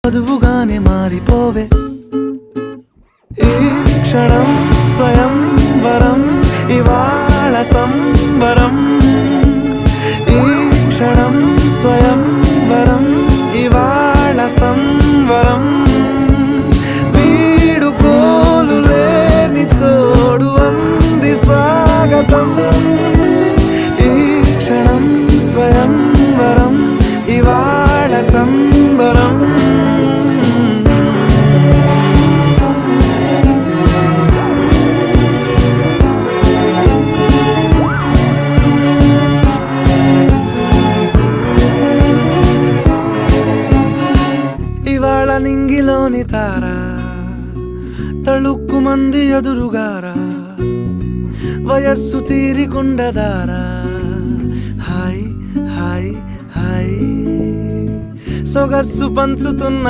వధువుగానే మారిపోవే ఈ క్షణం స్వయం వరం ఇవాళ సంబరం ఈ క్షణం స్వయం వరం ఇవాళ సంవరం వీడుకోలు లేని తోడు అంది స్వాగతం ఈ క్షణం స్వయం వరం ఇవాళ సంబరం ఇవాళ నింగిలోని తారా తళుక్కు మంది ఎదురుగారా వయస్సు తీరికుండదారా హాయ్ హాయ్ హాయ్ సొగస్సు పంచుతున్న